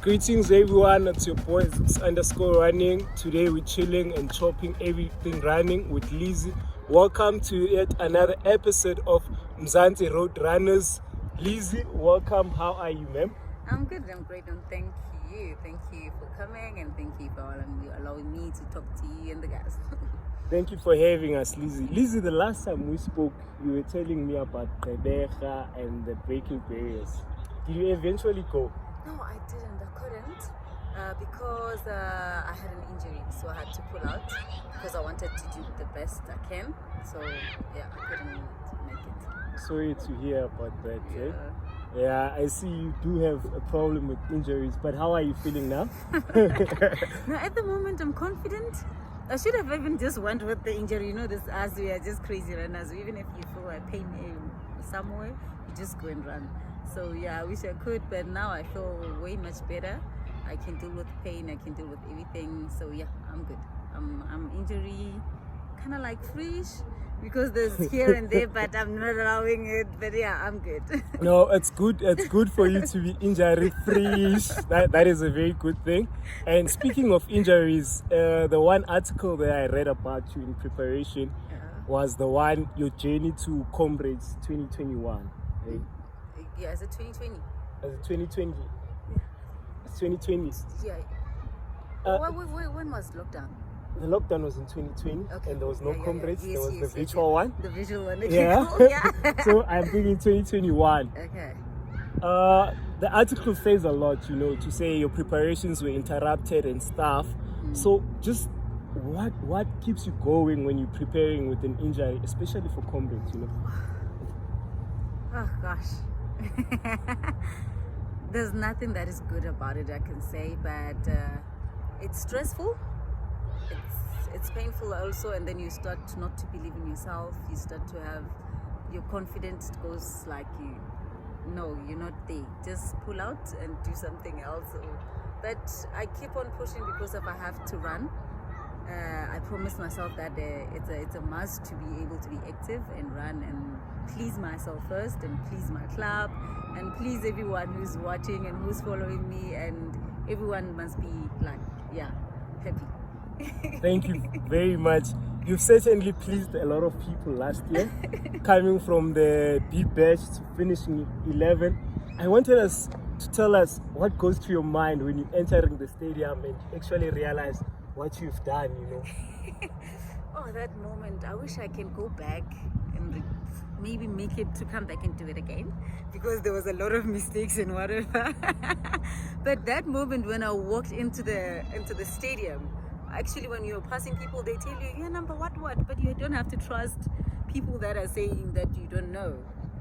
Greetings everyone, it's your boy _running. Today we're chilling and chopping everything running with Lizzy. Welcome to yet another episode of Mzansi Road Runners. Lizzy, welcome. How are you, ma'am? I'm good, I'm great, and thank you. Thank you for coming, and thank you for allowing me to talk to you and the guys. Thank you for having us, Lizzy. Lizzy, the last time we spoke, you were telling me about Gqeberha and the breaking barriers. Did you eventually go? No, I didn't. I couldn't because I had an injury, so I had to pull out because I wanted to do the best I can. So yeah, I couldn't make it. Sorry to hear about that. Yeah. Eh? Yeah, I see you do have a problem with injuries, but how are you feeling now? No, at the moment I'm confident. I should have even just went with the injury. You know, this as we are just crazy runners. Even if you feel a pain somewhere, you just go and run. So yeah, I wish I could, but now I feel way much better. I can deal with pain. I can deal with everything. So yeah, I'm good. I'm injury kind of like fresh because there's here and there, but I'm not allowing it. But yeah, I'm good. No, it's good. It's good for you to be injury free. That is a very good thing. And speaking of injuries, the one article that I read about you in preparation was the one, your journey to Comrades 2021. Right? Yeah, is it 2020? Is it 2020? Yeah. It's 2020. Yeah. When was lockdown? The lockdown was in 2020, Okay. and there was no Comrades. Yes, there was yes, the yes, virtual one. The visual one. Okay, Yeah. cool, yeah. So I'm thinking 2021. Okay. The article says a lot, you know, to say your preparations were interrupted and stuff. So just what keeps you going when you're preparing with an injury, especially for Comrades, you know? Oh gosh. There's nothing that is good about it, I can say, but it's stressful. It's painful also, and then you start not to believe in yourself. You start to have your confidence goes like you're not there. Just pull out and do something else. But I keep on pushing because if I have to run, I promise myself that it's a must to be able to be active and run and please myself first, and please my club, and please everyone who's watching and who's following me, and everyone must be like, yeah, happy. Thank you very much. You've certainly pleased a lot of people last year, coming from the B batch to finishing 11. I wanted us to tell us what goes through your mind when you're entering the stadium and actually realize what you've done, you know. Oh, that moment, I wish I can go back and maybe make it to come back and do it again, because there was a lot of mistakes and whatever. But that moment when I walked into the stadium, actually when you're passing people, they tell you, yeah, number what, but you don't have to trust people that are saying that you don't know.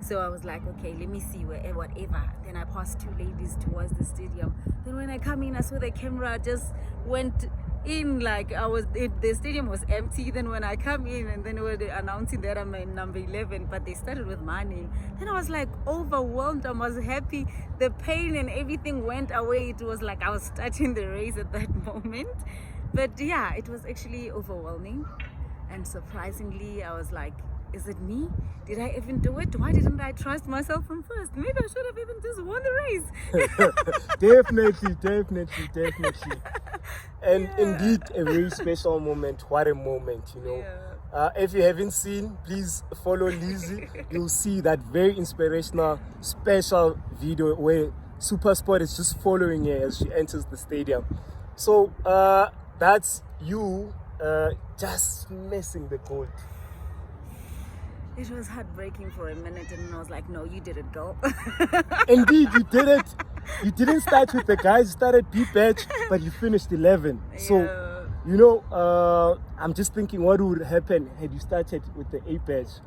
So I was like, okay, let me see whatever. Then I passed two ladies towards the stadium. Then when I come in, I saw the camera just went in, like the stadium was empty. Then when I come in, and then they were announcing that I'm in number 11, but they started with my name. Then I was like overwhelmed. I was happy. The pain and everything went away. It was like I was starting the race at that moment. But yeah, it was actually overwhelming. And surprisingly, I was like, is it me? Did I even do it? Why didn't I trust myself from first? Maybe I should have even just won the race. Definitely. And indeed, a very special moment. What a moment, you know. Yeah. If you haven't seen, please follow Lizzy. You'll see that very inspirational, special video where Supersport is just following her as she enters the stadium. So that's you just missing the goal. It was heartbreaking for a minute, and I was like, no, you did it, girl. Indeed, you did it. You didn't start with the guys, you started B batch, but you finished 11. So, you know, I'm just thinking what would happen had you started with the A batch.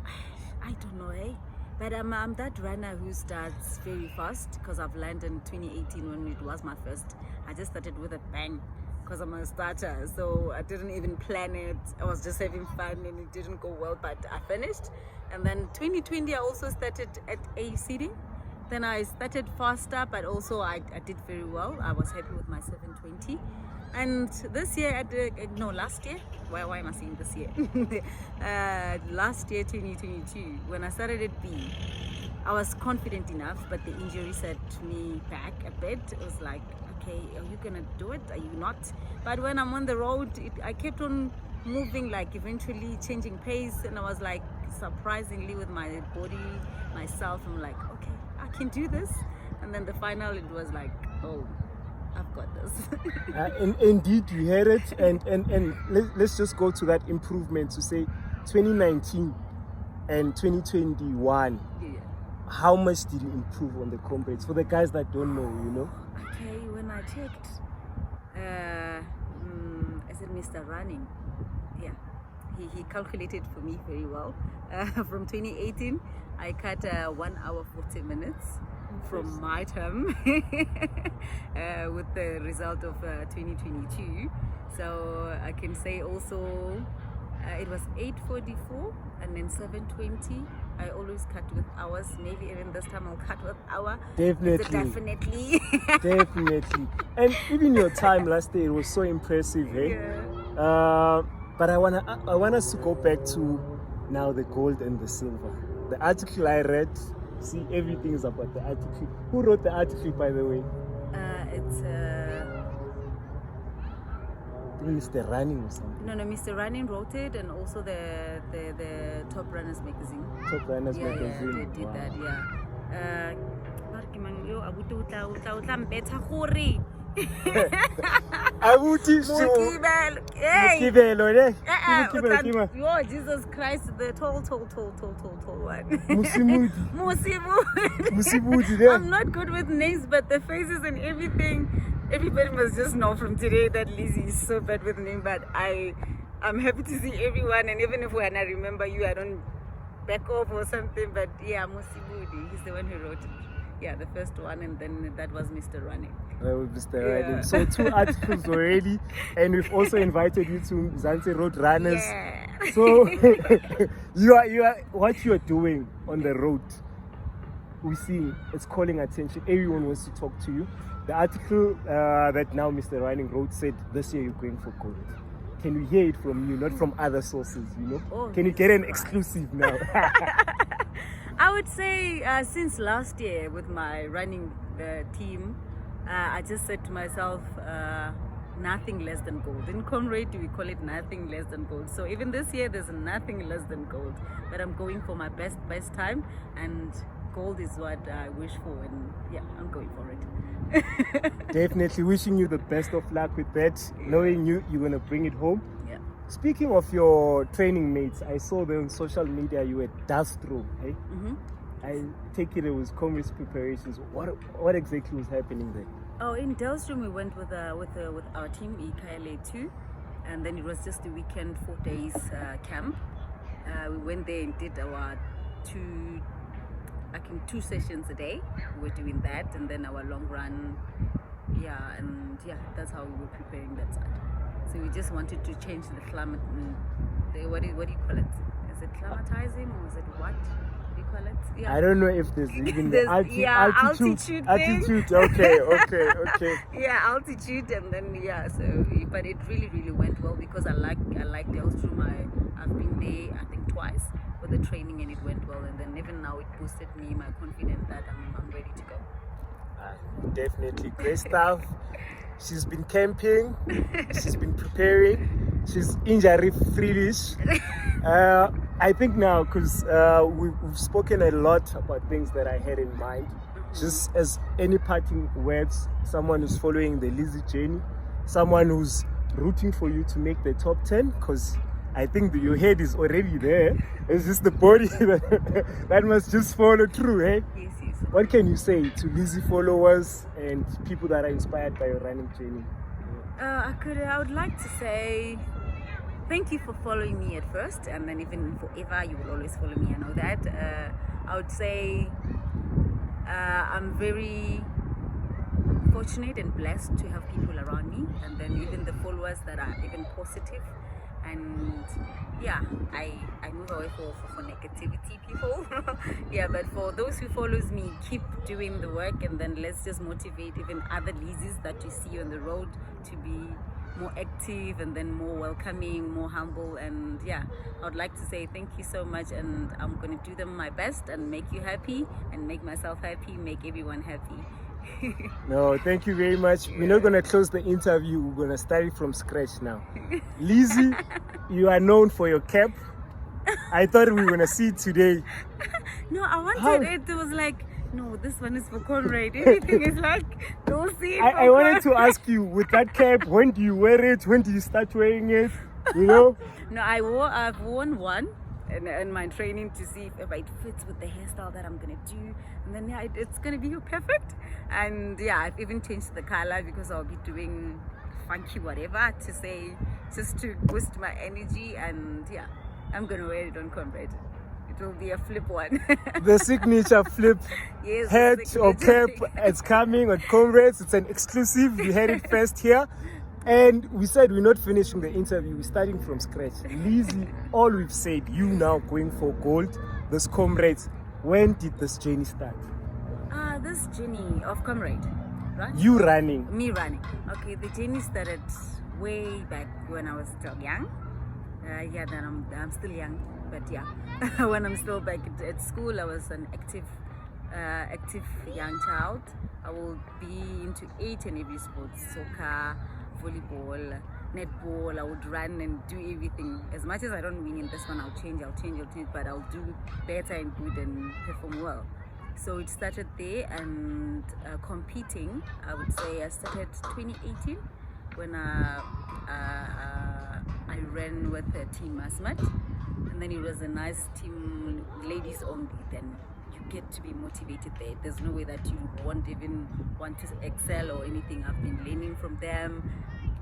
I don't know, eh? But I'm that runner who starts very fast, because I've learned in 2018 when it was my first. I just started with a bang because I'm a starter. So I didn't even plan it. I was just having fun and it didn't go well, but I finished. And then 2020, I also started at A seeding. Then I started faster, but also I did very well. I was happy with my 720. And this year, last year, why am I saying this year? Last year, 2022, when I started at B, I was confident enough, but the injury set me back a bit. It was like, okay, are you gonna do it? Are you not? But when I'm on the road, I kept on moving, like eventually changing pace, and I was like, surprisingly with my body, myself, I'm like, okay, I can do this. And then the final, it was like, oh, I've got this. Indeed, you heard it, and let's just go to that improvement to say 2019 and 2021. Yeah. How much did you improve on the Comrades? For the guys that don't know, you know. Okay, when I checked, is it Mr. Running? Yeah, he calculated for me very well. From 2018, I cut 1 hour 40 minutes from my term with the result of 2022. So I can say also it was 8:44 and then 7:20. I always cut with hours. Maybe even this time I'll cut with hour. Definitely. Definitely. Definitely. And even your time last year, it was so impressive, eh? Yeah. But I want us to go back to now the gold and the silver. The article I read, see, everything is about the article. Who wrote the article, by the way? It's Mr. Running or something. no, Mr. Running wrote it, and also the Top Runners magazine. Top Runners magazine. Yeah, they did Wow. that. Yeah. Oh, Jesus Christ, the tall one. Musibudi. I'm not good with names, but the faces and everything. Everybody must just know from today that Lizzy is so bad with names. But I'm happy to see everyone, and even if when I remember you, I don't back off or something. But yeah, Musibudi, he's the one who wrote it. Yeah, the first one, and then that was Mr. Running. That was Mr. Running. So 2 articles already, and we've also invited you to Mzansi Road Runners. Yeah. So you are what you are doing on the road. We see it's calling attention. Everyone wants to talk to you. The article that now Mr. Running wrote said this year you're going for gold. Can we hear it from you, not from other sources? You know? Oh, can you get an exclusive now? I would say since last year with my running team, I just said to myself, nothing less than gold. In Comrade, we call it nothing less than gold. So even this year, there's nothing less than gold. But I'm going for my best time, and gold is what I wish for, and yeah, I'm going for it. Definitely wishing you the best of luck with that, knowing you're going to bring it home. Yeah. Speaking of your training mates, I saw them on social media. You were dust throw, eh? Mm-hmm. I take it was Comrades preparations. What exactly was happening there? Oh, in Delstrom we went with our team, EKLA2, and then it was just a weekend, 4 days camp. We went there and did our 2 sessions a day. We were doing that, and then our long run. That's how we were preparing that side. So we just wanted to change the climate. What do you call it? Is it climatizing, or is it what? Do you call it? Yeah. I don't know if there's even the altitude thing. Altitude. Okay. Yeah, altitude, and then but it really went well because I like Delstrom. I've been there I think twice for the training, and it went well, and then even now it boosted me my confidence that I'm ready to go. Definitely great stuff. She's been camping, she's been preparing, she's injury-free-ish. I think now, because we've spoken a lot about things that I had in mind, just as any parting words, someone who's following the Lizzy journey, someone who's rooting for you to make the top 10, because I think your head is already there. It's just the body that must just follow through, eh? Yes. What can you say to Lizzy followers and people that are inspired by your running journey? I would like to say thank you for following me at first, and then even forever you will always follow me. I know that. I would say I'm very fortunate and blessed to have people around me, and then even the followers that are even positive. And yeah, I move away for negativity people. Yeah, but for those who follows me, keep doing the work, and then let's just motivate even other Lizzys that you see on the road to be more active and then more welcoming, more humble. And yeah, I would like to say thank you so much, and I'm going to do them my best and make you happy and make myself happy, make everyone happy. No, thank you very much. We're not going to close the interview. We're going to start it from scratch now. Lizzy, you are known for your cap. I thought we were going to see it today. No, I wanted it. It was like, no, this one is for Conrad. Everything is like, don't see it. I wanted to ask you, with that cap, when do you wear it? When do you start wearing it? You know? No, I've worn one in my training to see if it fits with the hairstyle that I'm gonna do, and then yeah, it's gonna be perfect. And yeah, I've even changed the color because I'll be doing funky whatever to say, just to boost my energy. And yeah, I'm gonna wear it on Comrade. It will be a flip one. The signature flip Yes, hat or cap, signature. it's coming on Comrades. It's an exclusive. You had it first here. And we said we're not finishing the interview, we're starting from scratch. Lizzy, all we've said, you now going for gold, this Comrades. When did this journey start? This journey of Comrade, right? You running. Me running. Okay, the journey started way back when I was still young. Yeah, then I'm still young, but yeah, when I'm still back at school, I was an active young child. I will be into 8 and every sport: soccer, volleyball, netball. I would run and do everything. As much as I don't win in this one, I'll change, but I'll do better and good and perform well. So it started there, and competing, I would say I started 2018 when I ran with Team Masmat, and then it was a nice team, ladies only. Then you get to be motivated there. There's no way that you won't even want to excel or anything. I've been learning from them,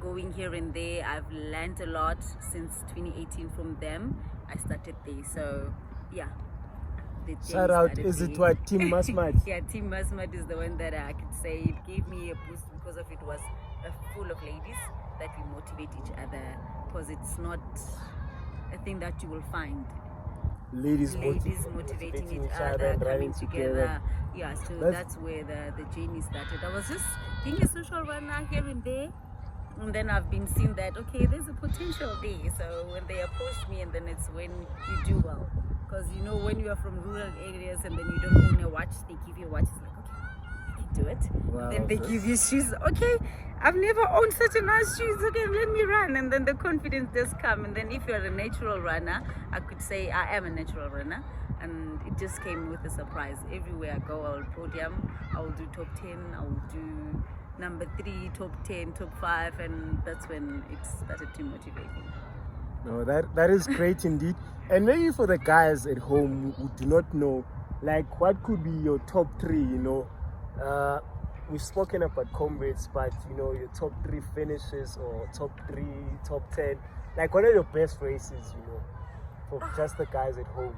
going here and there. I've learned a lot since 2018 from them. I started there, so yeah. Shout out, is it what, Team Masmat? Yeah, Team Masmat is the one that I could say it gave me a boost because of it was full of ladies that we motivate each other, because it's not a thing that you will find. Ladies motivating each other, and coming running together. Yeah, so that's where the journey started. I was just being a social runner here and there, and then I've been seeing that, okay, there's a potential there. So when they approached me, and then it's when you do well. Because you know, when you are from rural areas and then you don't own a watch, they give you a watch, it's like, okay, you can do it. Wow, then they give you shoes, okay, I've never owned such a nice shoes, okay, let me run. And then the confidence does come. And then if you're a natural runner, I could say I am a natural runner, and it just came with a surprise. Everywhere I go, I will podium, I will do top 10, I will do number 3, top 10, top 5, and that's when it started to motivate me. No, that is great indeed. And maybe for the guys at home who do not know, like, what could be your top 3, you know? We've spoken about Comrades, but you know, your top 3 finishes or top 3, top 10. Like, what are your best races, you know, for just the guys at home?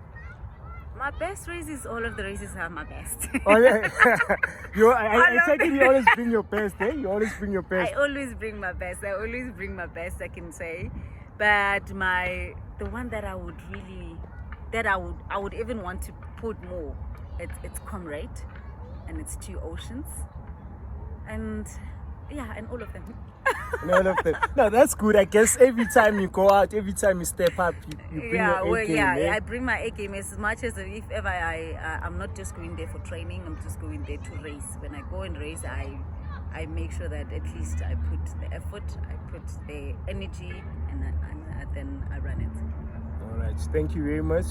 My best races, all of the races are my best. Oh yeah, I take it you always bring your best, eh? You always bring your best. I always bring my best. I can say. But the one that I would really, I would even want to put more, it's Comrade, and it's 2 oceans, and yeah, and all of them. No, that's good. I guess every time you go out, every time you step up, you bring your A game. I bring my A game as much as if ever I'm not just going there for training. I'm just going there to race. When I go and race, I make sure that at least I put the effort, I put the energy, and then I run it. All right, thank you very much.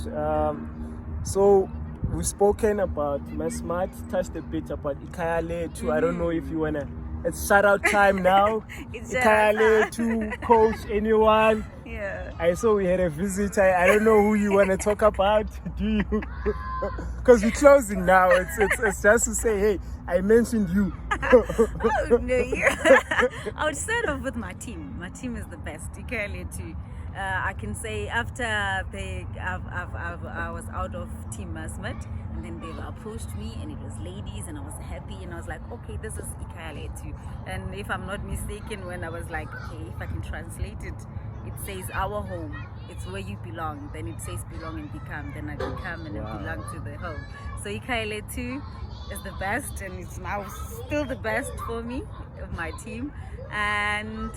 So we've spoken about Masmat, touched a bit about Ikayale too. I don't know if you wanna. It's shout out time now. Ikayale to coach anyone. Yeah. I saw we had a visit. I don't know who you wanna talk about. Do you? Because we're closing now. It's just to say, hey, I mentioned you. Oh, no, yeah. I would start off with my team. My team is the best. Ikayale too. I can say after I was out of Team Masmat, and then they approached me, and it was ladies, and I was happy, and I was like, okay, this is Ikayale too. And if I'm not mistaken, when I was like, okay, if I can translate it, it says our home, it's where you belong. Then it says belong and become. Then I become and I belong to the home. So Ikayale too is the best, and it's now still the best for me, of my team. And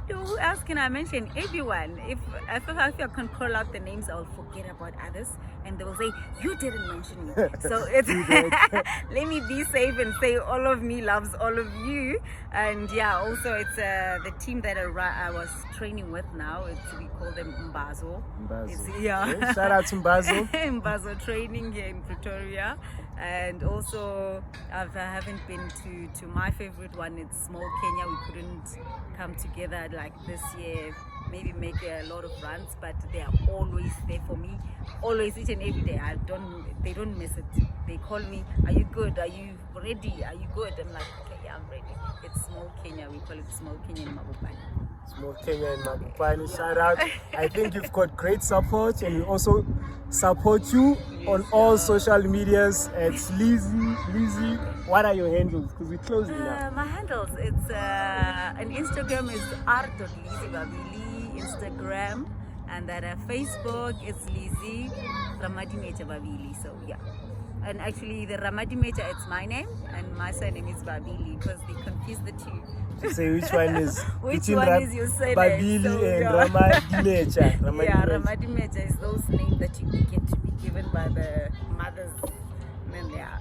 Who else can I mention? Everyone. If I can call out the names, I'll forget about others, and they will say you didn't mention me. So it's let me be safe and say all of me loves all of you. And yeah, also it's the team that I was training with now. We call them Mbazo. Yeah. Okay. Shout out to Mbazo. Mbazo training here in Pretoria. And also I haven't been to my favorite one. It's Small Kenya. We couldn't come together like this year, maybe make a lot of runs, but they are always there for me, always, each and every day. They don't miss it. They call me, are you good, are you ready, are you good? I'm like, okay, yeah, I'm ready. It's Small Kenya. We call it Small Kenya in Mabupani. Small Kenya and Mabupani, shout out. I think you've got great support, and we also support you on all social medias. It's Lizzy. What are your handles? Because we're closing now. My handles, it's on Instagram is r.Lizzy Babili, Instagram, and then Facebook is Lizzy Ramadimetja Babili. So yeah. And actually the Ramadimetja, it's my name, and my surname is Babili, because they confuse the two. To say which one is which one is your surname? Babili so, and yeah. Ramadimetja. Yeah, Ramadimetja is those names that you get to be given by the mothers. And then, yeah.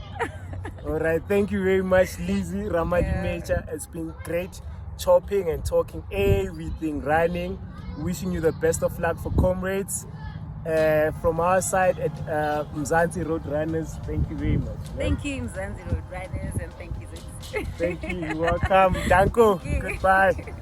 All right, thank you very much, Lizzy Ramadimetja. It's been great chopping and talking everything running. Wishing you the best of luck for Comrades. From our side at Mzansi Road Runners, thank you very much. Thank you, Mzansi Road Runners, and thank you. Thank you. You're welcome. Danko. Goodbye.